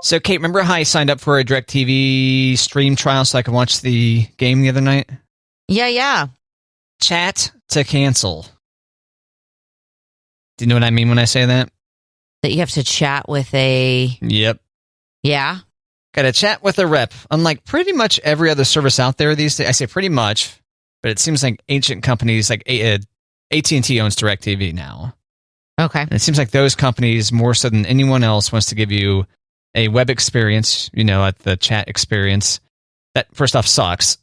So, Kate, remember how I signed up for a DirecTV stream trial so I could watch the game the other night? Yeah. Chat to cancel. Do you know what I mean when I say that? That you have to chat with a... Yep. Yeah? Got to chat with a rep. Unlike pretty much every other service out there these days, I say pretty much, but it seems like ancient companies like AT&T owns DirecTV now. Okay. And it seems like those companies, more so than anyone else, wants to give you a web experience, like the chat experience. That, first off, sucks.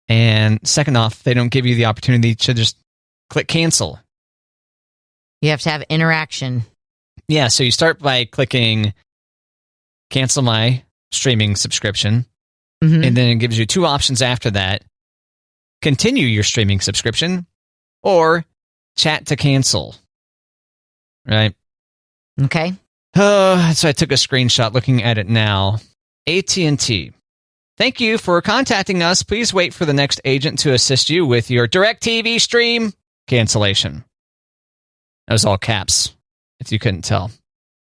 And second off, they don't give you the opportunity to just click cancel. You have to have interaction. Yeah, so you start by clicking cancel my streaming subscription, and then it gives you two options after that. Continue your streaming subscription, or chat to cancel. Right? Okay. So I took a screenshot looking at it now. AT&T. Thank you for contacting us. Please wait for the next agent to assist you with your DirecTV stream cancellation. That was all caps, if you couldn't tell.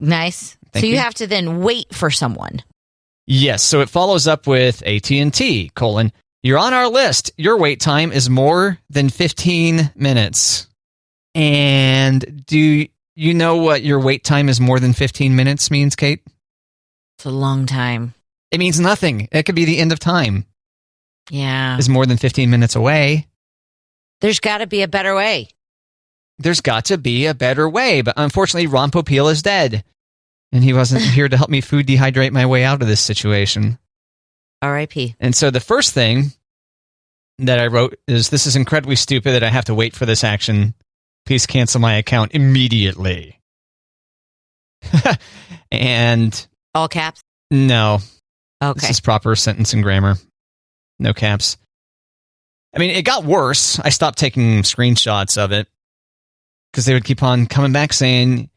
Nice. Thank so you you. have to then wait for someone. Yes, so it follows up with AT&T, you're on our list. Your wait time is more than 15 minutes. And do you know what your wait time is more than 15 minutes means, Kate? It's a long time. It means nothing. It could be the end of time. Yeah. Is more than 15 minutes away. There's got to be a better way. There's got to be a better way. But unfortunately, Ron Popeil is dead. And he wasn't here to help me food dehydrate my way out of this situation. R.I.P. And so the first thing that I wrote is, this is incredibly stupid that I have to wait for this action. Please cancel my account immediately. And... all caps? No. Okay. This is proper sentence and grammar. No caps. I mean, it got worse. I stopped taking screenshots of it because they would keep on coming back saying,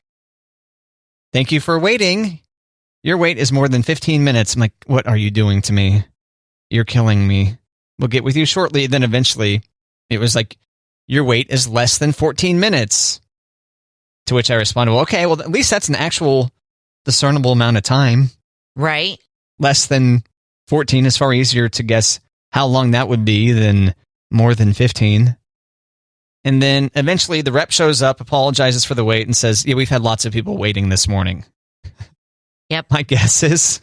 thank you for waiting. Your wait is more than 15 minutes. I'm like, what are you doing to me? You're killing me. We'll get with you shortly. Then eventually it was like, your wait is less than 14 minutes. To which I responded, well, okay, well, at least that's an actual discernible amount of time. Right. Less than 14 is far easier to guess how long that would be than more than 15. And then eventually the rep shows up, apologizes for the wait, and says, yeah, we've had lots of people waiting this morning. Yep. My guess is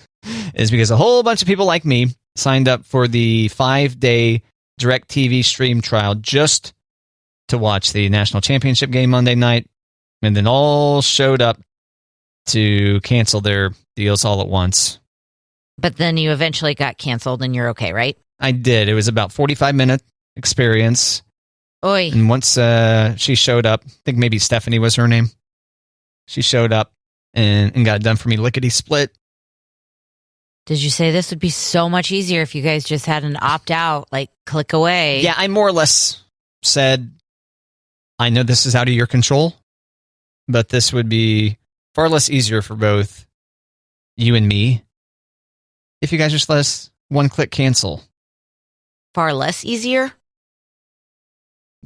because a whole bunch of people like me signed up for the 5-day DirecTV stream trial just to watch the national championship game Monday night, and then all showed up to cancel their deals all at once. But then you eventually got canceled and you're okay, right? I did. It was about 45-minute experience. Oy. And once she showed up, I think maybe Stephanie was her name. She showed up and got it done for me lickety-split. Did you say this would be so much easier if you guys just had an opt-out, like click away? Yeah, I more or less said, I know this is out of your control, but this would be far less easier for both you and me if you guys just let us one-click cancel. Far less easier?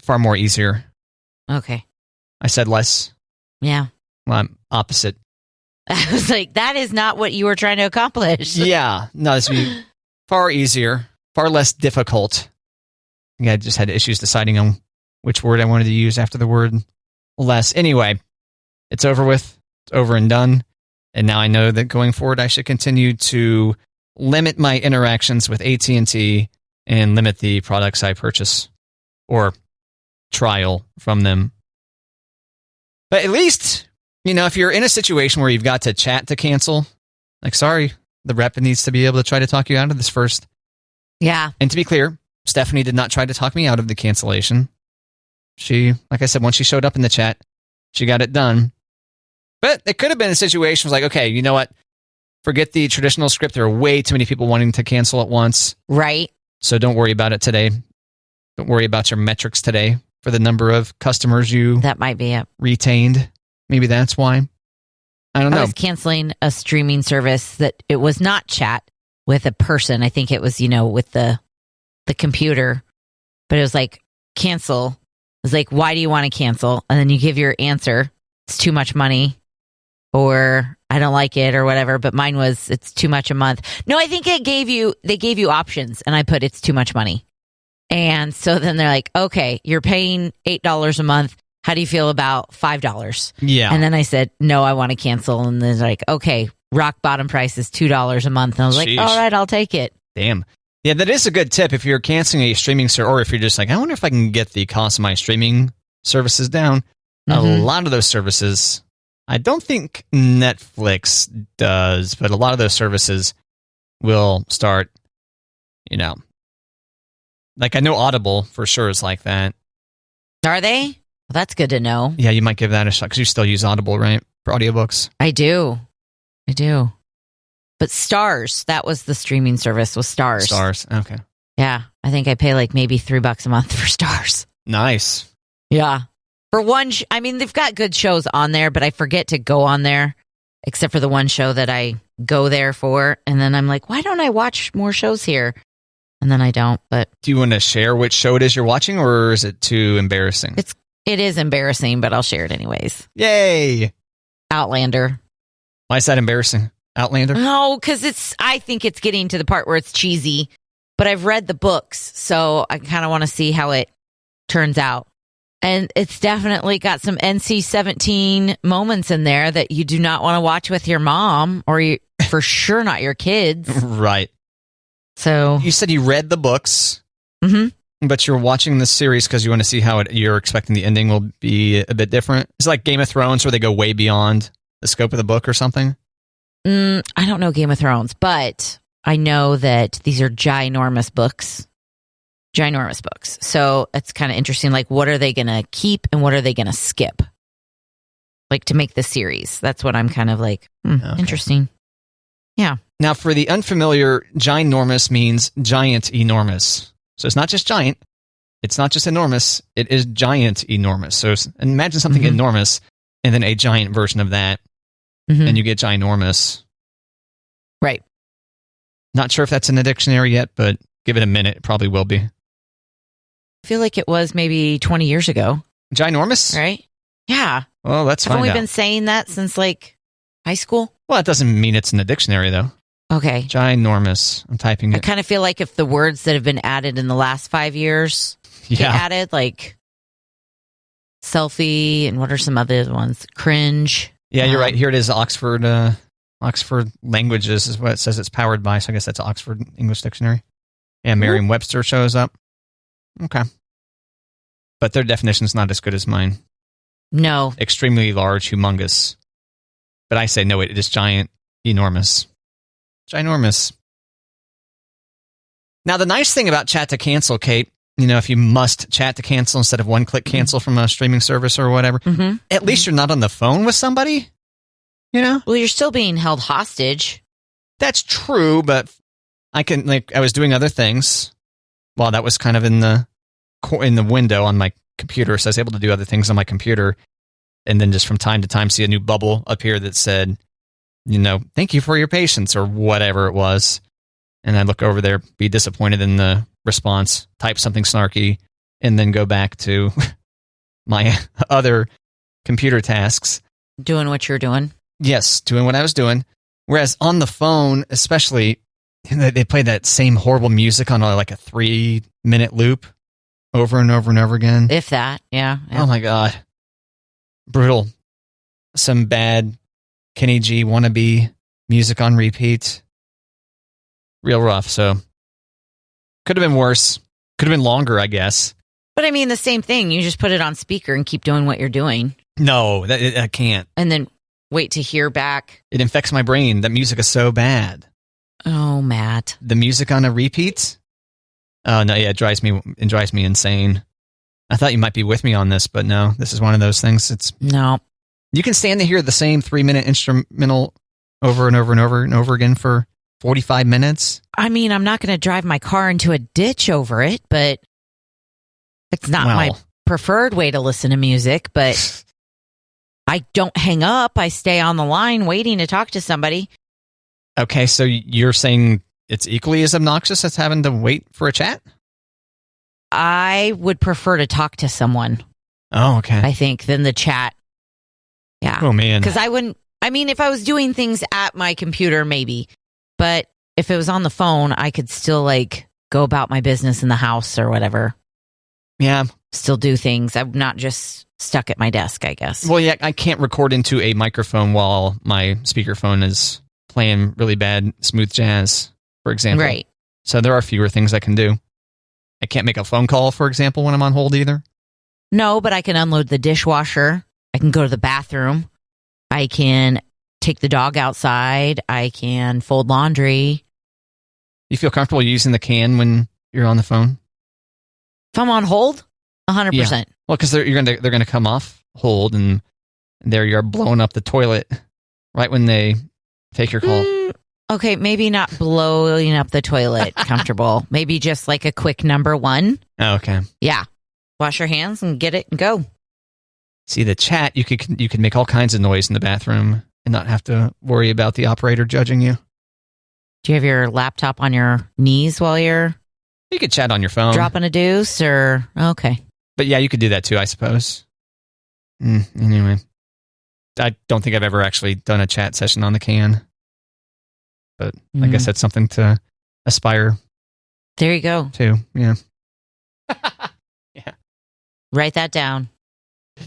Far more easier. Okay. I said less. Yeah. Well, I'm opposite. I was like, that is not what you were trying to accomplish. Yeah. No, this would be far easier, far less difficult. Yeah, I just had issues deciding on which word I wanted to use after the word less. Anyway, it's over with. It's over and done. And now I know that going forward, I should continue to limit my interactions with AT&T and limit the products I purchase or trial from them. But at least, if you're in a situation where you've got to chat to cancel, like, sorry, the rep needs to be able to try to talk you out of this first. Yeah. And to be clear, Stephanie did not try to talk me out of the cancellation. She, like I said, once she showed up in the chat, she got it done. But it could have been a situation where, like, okay, you know what? Forget the traditional script. There are way too many people wanting to cancel at once. Right. So don't worry about it today. Don't worry about your metrics today for the number of customers you that might be it. Retained. Maybe that's why. I don't know. I was canceling a streaming service that it was not chat with a person. I think it was, with the computer. But it was like, cancel. It was like, why do you want to cancel? And then you give your answer. It's too much money. Or I don't like it or whatever, but mine was, it's too much a month. No, I think they gave you options, and I put, it's too much money. And so then they're like, okay, you're paying $8 a month. How do you feel about $5? Yeah. And then I said, no, I want to cancel. And they're like, okay, rock bottom price is $2 a month. And I was like, all right, I'll take it. Damn. Yeah, that is a good tip if you're canceling a streaming service, or if you're just like, I wonder if I can get the cost of my streaming services down. A lot of those services, I don't think Netflix does, but a lot of those services will start, like I know Audible for sure is like that. Are they? Well, that's good to know. Yeah, you might give that a shot because you still use Audible, right? For audiobooks. I do. But Stars, that was the streaming service, was Stars. Stars, okay. Yeah, I think I pay like maybe $3 a month for Stars. Nice. Yeah. For one, they've got good shows on there, but I forget to go on there, except for the one show that I go there for. And then I'm like, why don't I watch more shows here? And then I don't. But do you want to share which show it is you're watching, or is it too embarrassing? It is embarrassing, but I'll share it anyways. Yay! Outlander. Why is that embarrassing? Outlander? No, because I think it's getting to the part where it's cheesy. But I've read the books, so I kind of want to see how it turns out. And it's definitely got some NC-17 moments in there that you do not want to watch with your mom, or for sure not your kids. Right. So you said you read the books, but you're watching this series because you want to see how you're expecting the ending will be a bit different. It's like Game of Thrones, where they go way beyond the scope of the book or something. I don't know Game of Thrones, but I know that these are ginormous books. So it's kind of interesting. Like, what are they going to keep and what are they going to skip? Like, to make the series. That's what I'm kind of like, interesting. Yeah. Now, for the unfamiliar, ginormous means giant enormous. So it's not just giant. It's not just enormous. It is giant enormous. So imagine something enormous and then a giant version of that. And you get ginormous. Right. Not sure if that's in the dictionary yet, but give it a minute. It probably will be. I feel like it was maybe 20 years ago. Ginormous? Right? Yeah. Well, let's find out. I've only been saying that since like high school. Well, that doesn't mean it's in the dictionary, though. Okay. Ginormous. I'm typing it. I kind of feel like if the words that have been added in the last 5 years get added, like selfie, and what are some other ones? Cringe. Yeah, you're right. Here it is. Oxford Languages is what it says it's powered by. So I guess that's Oxford English Dictionary. Yeah, Merriam-Webster shows up. Okay. But their definition's not as good as mine. No. Extremely large, humongous. But I say, no, it is giant, enormous. Ginormous. Now, the nice thing about chat to cancel, Kate, if you must chat to cancel instead of one-click cancel from a streaming service or whatever, at least you're not on the phone with somebody, Well, you're still being held hostage. That's true, but I was doing other things while that was kind of in the window on my computer, so I was able to do other things on my computer, and then just from time to time see a new bubble appear that said, thank you for your patience, or whatever it was. And I look over there, be disappointed in the response, type something snarky, and then go back to my other computer tasks. Doing what you're doing? Yes, doing what I was doing. Whereas on the phone, especially, they play that same horrible music on like a 3-minute loop over and over and over again. If that, yeah. Oh my God. Brutal. Some bad Kenny G wannabe music on repeat. Real rough. So could have been worse. Could have been longer, I guess. But I mean, the same thing. You just put it on speaker and keep doing what you're doing. No, I can't. And then wait to hear back. It infects my brain. That music is so bad. Oh, Matt. The music on a repeat? Oh, no, yeah, it drives me insane. I thought you might be with me on this, but no, this is one of those things. No. You can stand to hear the same 3-minute instrumental over and over and over and over again for 45 minutes. I mean, I'm not going to drive my car into a ditch over it, but it's not my preferred way to listen to music, but I don't hang up. I stay on the line waiting to talk to somebody. Okay, so you're saying it's equally as obnoxious as having to wait for a chat? I would prefer to talk to someone. Oh, okay. I think than the chat. Yeah. Oh, man. Because I wouldn't I mean, if I was doing things at my computer, maybe. But if it was on the phone, I could still like go about my business in the house or whatever. Yeah. Still do things. I'm not just stuck at my desk, I guess. Well, yeah, I can't record into a microphone while my speakerphone is playing really bad smooth jazz, for example. Right. So there are fewer things I can do. I can't make a phone call, for example, when I'm on hold either. No, but I can unload the dishwasher. I can go to the bathroom. I can take the dog outside. I can fold laundry. You feel comfortable using the can when you're on the phone? If I'm on hold, 100%. Yeah. Well, because they're gonna come off hold, and there you are blowing up the toilet right when they take your call. Okay, maybe not blowing up the toilet comfortable. Maybe just like a quick number one. Oh, okay. Yeah. Wash your hands and get it and go. See, the chat, you could make all kinds of noise in the bathroom and not have to worry about the operator judging you. Do you have your laptop on your knees while you're You could chat on your phone. dropping a deuce or okay. But yeah, you could do that too, I suppose. Anyway. I don't think I've ever actually done a chat session on the can. But I guess that's something to aspire There you go. to. Yeah. Write that down.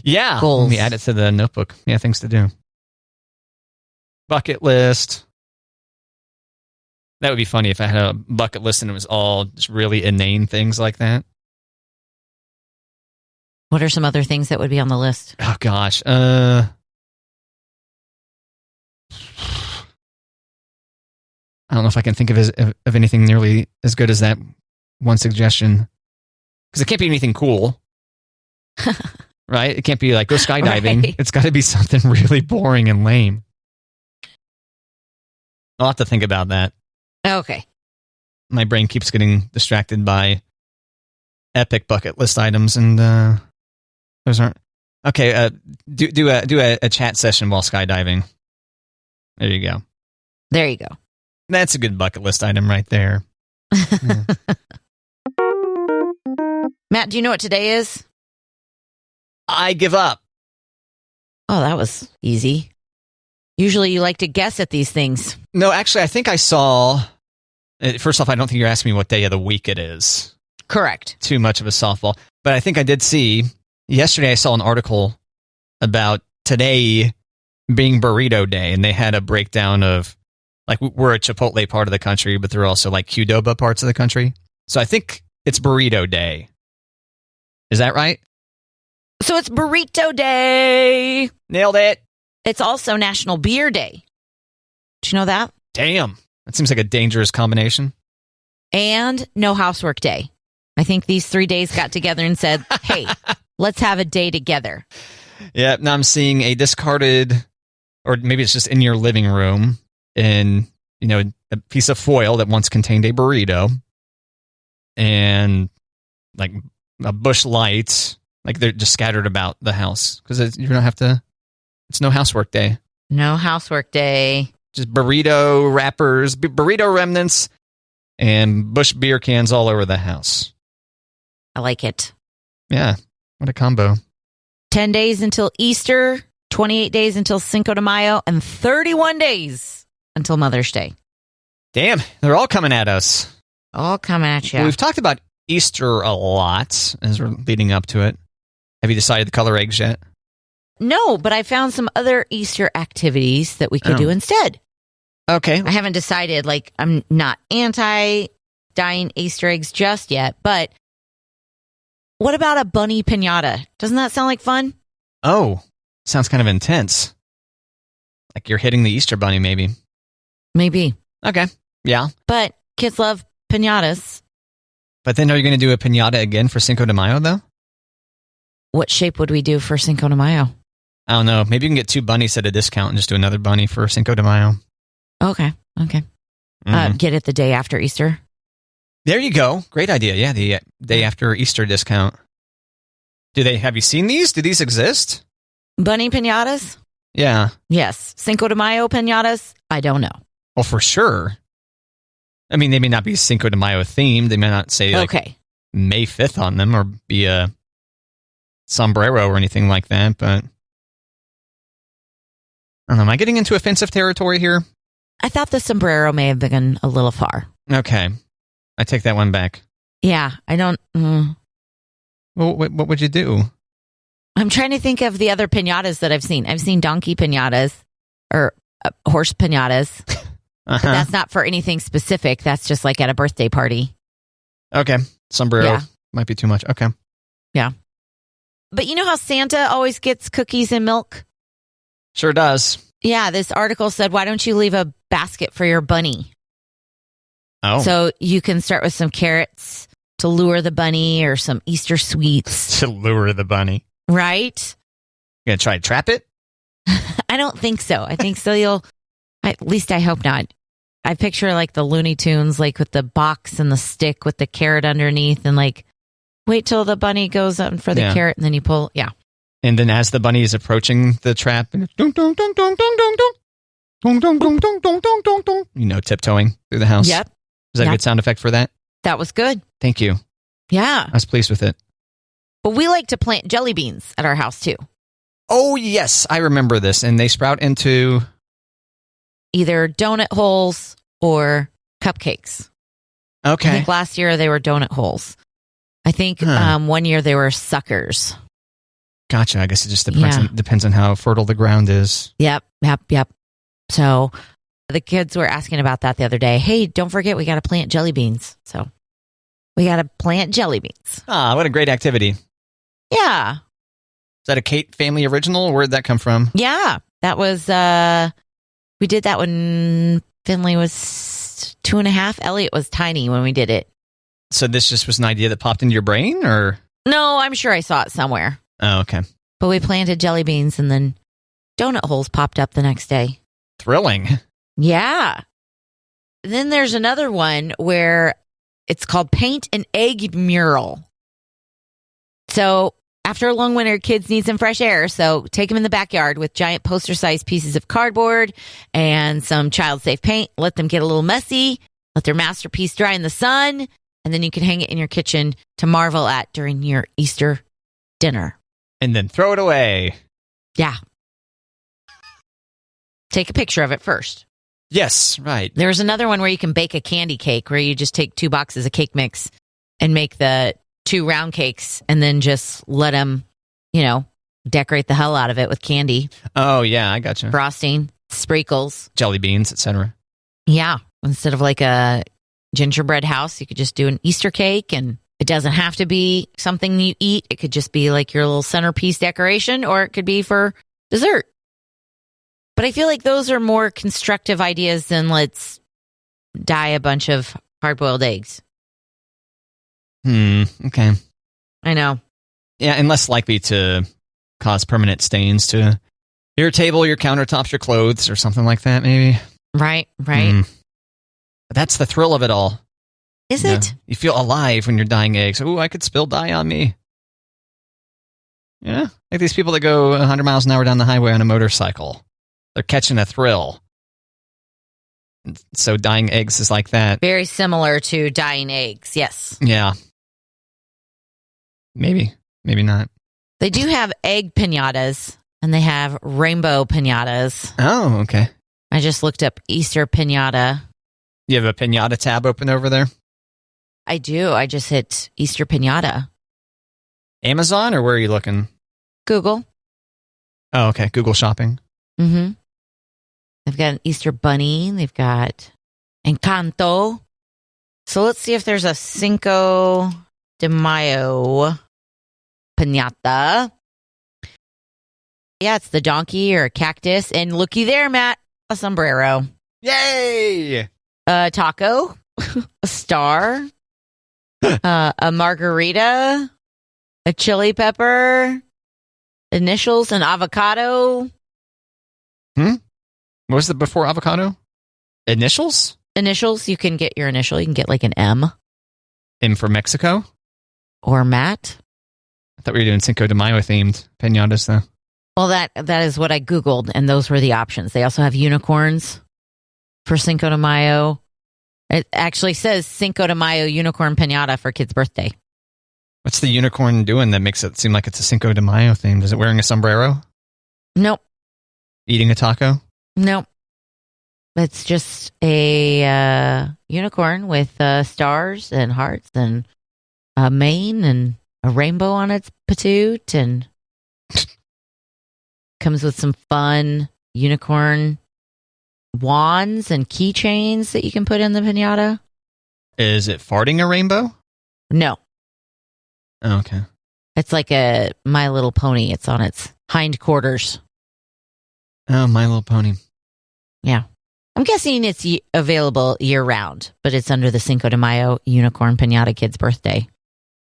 Yeah. Goals. Let me add it to the notebook. Yeah, things to do. Bucket list. That would be funny if I had a bucket list and it was all just really inane things like that. What are some other things that would be on the list? Oh, gosh. I don't know if I can think of anything nearly as good as that one suggestion. Because it can't be anything cool. Right? It can't be like, go skydiving. Right. It's got to be something really boring and lame. I'll have to think about that. Okay. My brain keeps getting distracted by epic bucket list items, and those aren't... Okay, do a chat session while skydiving. There you go. There you go. That's a good bucket list item right there. Yeah. Matt, do you know what today is? I give up. Oh, that was easy. Usually you like to guess at these things. No, actually, I think I saw... First off, I don't think you're asking me what day of the week it is. Correct. Too much of a softball. But I think I did see... Yesterday, I saw an article about today being Burrito Day, and they had a breakdown of... Like, we're a Chipotle part of the country, but there are also, like, Qdoba parts of the country. So I think it's Burrito Day. Is that right? So it's Burrito Day. Nailed it. It's also National Beer Day. Did you know that? Damn. That seems like a dangerous combination. And No Housework Day. I think these 3 days got together and said, hey, let's have a day together. Yeah, now I'm seeing a discarded, or maybe it's just in your living room, in, you know, a piece of foil that once contained a burrito, and like a bush light, like they're just scattered about the house because you don't have to. It's No Housework Day. No Housework Day. Just burrito wrappers, burrito remnants, and Bush beer cans all over the house. I like it. Yeah, what a combo. 10 days until Easter, 28 days until Cinco de Mayo, and 31 days until Mother's Day. Damn, they're all coming at us. All coming at you. Well, we've talked about Easter a lot as we're leading up to it. Have you decided to color eggs yet? No, but I found some other Easter activities that we could do instead. Okay. I haven't decided, like, I'm not anti-dyeing Easter eggs just yet, but what about a bunny piñata? Doesn't that sound like fun? Oh, sounds kind of intense. Like you're hitting the Easter bunny, maybe. Maybe. Okay. Yeah. But kids love piñatas. But then are you going to do a piñata again for Cinco de Mayo, though? What shape would we do for Cinco de Mayo? I don't know. Maybe you can get 2 bunnies at a discount and just do another bunny for Cinco de Mayo. Okay. Get it the day after Easter. There you go. Great idea. Yeah, the day after Easter discount. Have you seen these? Do these exist? Bunny piñatas? Yeah. Yes. Cinco de Mayo piñatas? I don't know. Well, for sure. I mean, they may not be Cinco de Mayo themed. They may not say like May 5th on them or be a sombrero or anything like that, but I don't know. Am I getting into offensive territory here? I thought the sombrero may have been a little far. Okay. I take that one back. Yeah, I don't... Well, what would you do? I'm trying to think of the other piñatas that I've seen. I've seen donkey piñatas or horse piñatas. But that's not for anything specific. That's just like at a birthday party. Okay. Sombrero might be too much. Okay. Yeah. But you know how Santa always gets cookies and milk? Sure does. Yeah, this article said, why don't you leave a basket for your bunny? Oh. So you can start with some carrots to lure the bunny or some Easter sweets. To lure the bunny. Right? You gonna try to trap it? I don't think so. I think so at least I hope not. I picture like the Looney Tunes, like with the box and the stick with the carrot underneath and like wait till the bunny goes up for the carrot and then you pull. Yeah. And then as the bunny is approaching the trap, and it's dong, dong, dong, dong, dong, dong, dong, dong, dong, dong, dong, dong, dong, dong, dong. You know, tiptoeing through the house. Yep. Is that a good sound effect for that? That was good. Thank you. Yeah. I was pleased with it. But we like to plant jelly beans at our house too. Oh, yes. I remember this. And they sprout into... either donut holes or cupcakes. Okay. I think last year they were donut holes. I think 1 year they were suckers. Gotcha. I guess it just depends on how fertile the ground is. Yep. So the kids were asking about that the other day. Hey, don't forget we got to plant jelly beans. So we got to plant jelly beans. Ah, what a great activity. Yeah. Is that a Kate family original? Where'd that come from? Yeah. That was, we did that when Finley was 2.5. Elliot was tiny when we did it. So this just was an idea that popped into your brain, or? No, I'm sure I saw it somewhere. Oh, okay. But we planted jelly beans and then donut holes popped up the next day. Thrilling. Yeah. Then there's another one where it's called Paint an Egg Mural. So after a long winter, kids need some fresh air. So take them in the backyard with giant poster-sized pieces of cardboard and some child-safe paint. Let them get a little messy. Let their masterpiece dry in the sun. And then you can hang it in your kitchen to marvel at during your Easter dinner. And then throw it away. Yeah. Take a picture of it first. Yes, right. There's another one where you can bake a candy cake where you just take 2 boxes of cake mix and make the 2 round cakes and then just let them, decorate the hell out of it with candy. Oh, yeah, I gotcha. Frosting, sprinkles. Jelly beans, etc. Yeah. Instead of like a gingerbread house, you could just do an Easter cake, and it doesn't have to be something you eat. It could just be like your little centerpiece decoration, or it could be for dessert. But I feel like those are more constructive ideas than let's dye a bunch of hard-boiled eggs. Okay. I know. Yeah, and less likely to cause permanent stains to your table, your countertops, your clothes, or something like that, maybe. Right. But that's the thrill of it all. Is it? You feel alive when you're dyeing eggs. Ooh, I could spill dye on me. Yeah, like these people that go 100 miles an hour down the highway on a motorcycle. They're catching a thrill. So dyeing eggs is like that. Very similar to dyeing eggs, yes. Yeah. Maybe not. They do have egg piñatas, and they have rainbow piñatas. Oh, okay. I just looked up Easter piñata. You have a piñata tab open over there? I do. I just hit Easter piñata. Amazon, or where are you looking? Google. Oh, okay. Google Shopping. Mm-hmm. They've got an Easter bunny. They've got Encanto. So let's see if there's a Cinco de Mayo piñata. Yeah, it's the donkey or a cactus. And looky there, Matt, a sombrero. Yay! A taco, a star, a margarita, a chili pepper, initials, an avocado. What was the before avocado? Initials? Initials, you can get your initial. You can get like an M. M for Mexico? Or Matt. I thought we were doing Cinco de Mayo themed piñatas, though. Well, that is what I Googled, and those were the options. They also have unicorns for Cinco de Mayo. It actually says Cinco de Mayo unicorn piñata for kid's birthday. What's the unicorn doing that makes it seem like it's a Cinco de Mayo theme? Is it wearing a sombrero? Nope. Eating a taco? Nope. It's just a unicorn with stars and hearts and a mane and a rainbow on its patoot, and comes with some fun unicorn wands and keychains that you can put in the piñata. Is it farting a rainbow? No. Oh, okay. It's like a My Little Pony. It's on its hindquarters. Oh, My Little Pony. Yeah. I'm guessing it's available year-round, but it's under the Cinco de Mayo Unicorn Piñata Kid's birthday.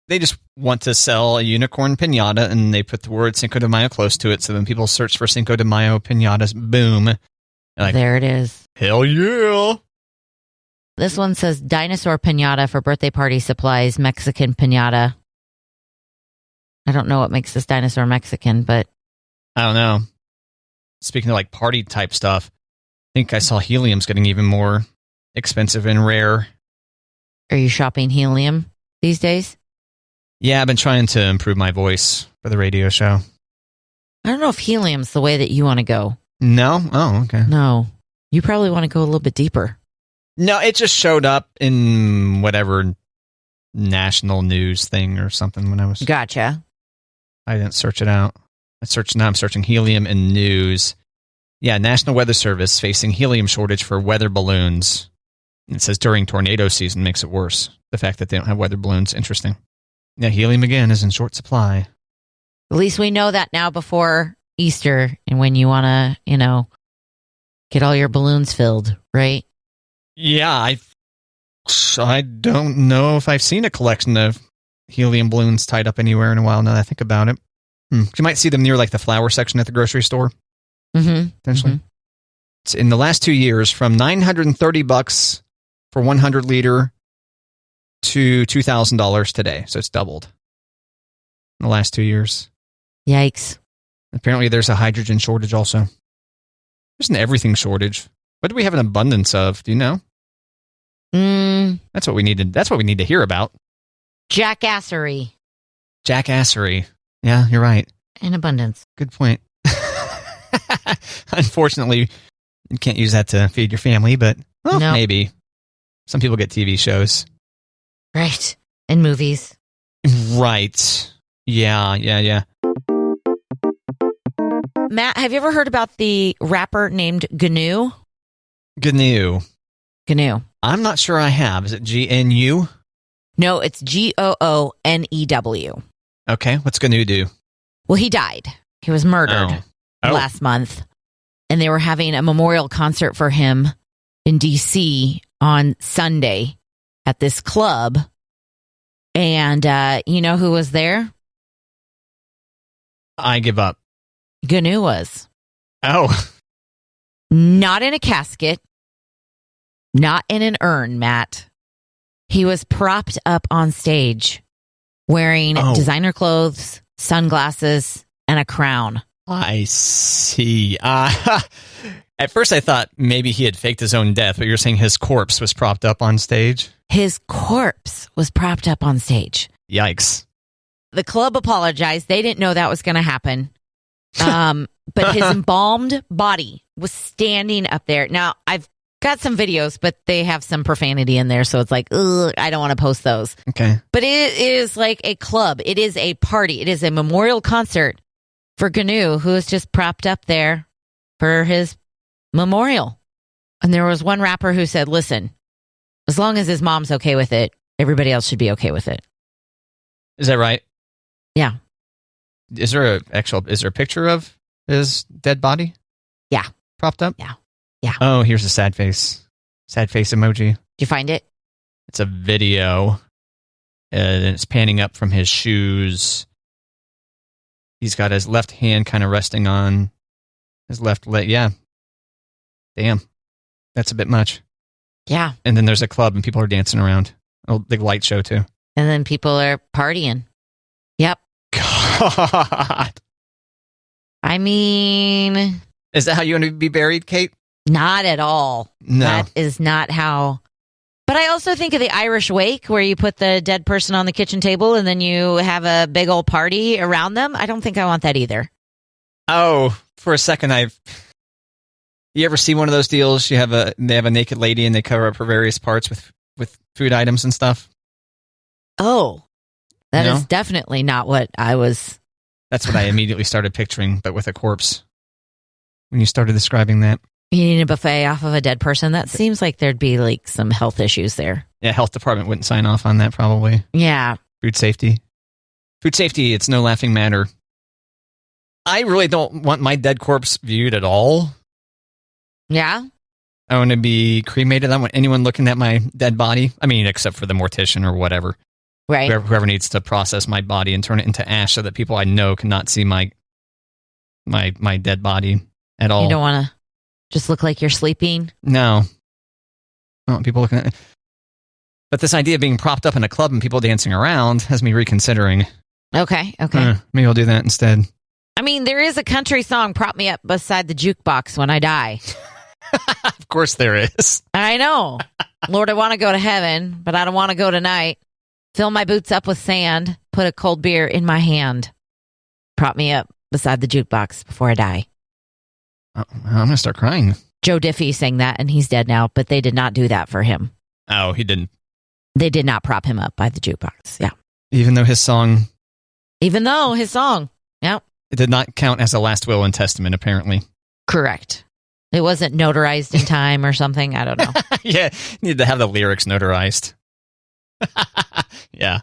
They just want to sell a unicorn piñata, and they put the word Cinco de Mayo close to it, so when people search for Cinco de Mayo piñatas, boom. Like, there it is. Hell yeah! This one says dinosaur piñata for birthday party supplies, Mexican piñata. I don't know what makes this dinosaur Mexican, but... I don't know. Speaking of like party type stuff, I think I saw helium's getting even more expensive and rare. Are you shopping helium these days? Yeah, I've been trying to improve my voice for the radio show. I don't know if helium's the way that you want to go. No? Oh, okay. No. You probably want to go a little bit deeper. No, it just showed up in whatever national news thing or something when I was... Gotcha. I didn't search it out. I'm searching helium and news. Yeah, National Weather Service facing helium shortage for weather balloons. It says during tornado season makes it worse. The fact that they don't have weather balloons, interesting. Yeah, helium again is in short supply. At least we know that now before Easter and when you want to, get all your balloons filled, right? Yeah, I don't know if I've seen a collection of helium balloons tied up anywhere in a while now that I think about it. You might see them near like the flower section at the grocery store. Mm-hmm. Potentially. Mm-hmm. It's in the last 2 years from $930 for 100 liter to $2,000 today. So it's doubled in the last 2 years. Yikes. Apparently there's a hydrogen shortage also. There's an everything shortage. What do we have an abundance of? Do you know? That's what we need to hear about. Jackassery. Jackassery. Yeah, you're right. In abundance. Good point. Unfortunately, you can't use that to feed your family, but maybe. Some people get TV shows. Right. And movies. Right. Yeah. Matt, have you ever heard about the rapper named GNU? GNU. I'm not sure I have. Is it GNU? No, it's GOONEW. Okay, what's GNU do? Well, he died. He was murdered last month. And they were having a memorial concert for him in D.C. on Sunday at this club. And you know who was there? I give up. GNU was. Oh. Not in a casket. Not in an urn, Matt. He was propped up on stage wearing designer clothes, sunglasses, and a crown. I see. At first I thought maybe he had faked his own death, but you're saying his corpse was propped up on stage? His corpse was propped up on stage. Yikes. The club apologized. They didn't know that was going to happen. But his embalmed body was standing up there. Now, I've got some videos, but they have some profanity in there, so it's like, ugh, I don't want to post those. Okay. But it is like a club. It is a party. It is a memorial concert for GNU, who is just propped up there for his memorial. And there was one rapper who said, listen, as long as his mom's okay with it, everybody else should be okay with it. Is that right? Yeah. Is there a picture of his dead body? Yeah. Propped up? Yeah. Oh, here's a sad face. Sad face emoji. Did you find it? It's a video. And it's panning up from his shoes. He's got his left hand kind of resting on his left leg. Yeah. Damn. That's a bit much. Yeah. And then there's a club and people are dancing around. A big light show too. And then people are partying. Yep. God. I mean... Is that how you want to be buried, Kate? Not at all. No. That is not how... But I also think of the Irish wake where you put the dead person on the kitchen table and then you have a big old party around them. I don't think I want that either. Oh, for a second You ever see one of those deals? They have a naked lady and they cover up her various parts with food items and stuff. Oh, that is definitely not what I was. That's what I immediately started picturing, but with a corpse. When you started describing that. Eating a buffet off of a dead person, that seems like there'd be like some health issues there. Yeah, health department wouldn't sign off on that probably. Yeah. Food safety, it's no laughing matter. I really don't want my dead corpse viewed at all. Yeah? I want to be cremated. I don't want anyone looking at my dead body. I mean, except for the mortician or whatever. Right. Whoever needs to process my body and turn it into ash so that people I know cannot see my dead body at all. You don't want to just look like you're sleeping? No. I don't want people looking at it. But this idea of being propped up in a club and people dancing around has me reconsidering. Okay. Maybe I'll do that instead. I mean, there is a country song, Prop Me Up Beside the Jukebox When I Die. Of course there is. I know. Lord, I want to go to heaven, but I don't want to go tonight. Fill my boots up with sand. Put a cold beer in my hand. Prop me up beside the jukebox before I die. I'm going to start crying. Joe Diffie sang that, and he's dead now, but they did not do that for him. Oh, he didn't. They did not prop him up by the jukebox. Yeah. Even though his song... Yep. It did not count as a last will and testament, apparently. Correct. It wasn't notarized in time or something. I don't know. Yeah, you need to have the lyrics notarized. Yeah.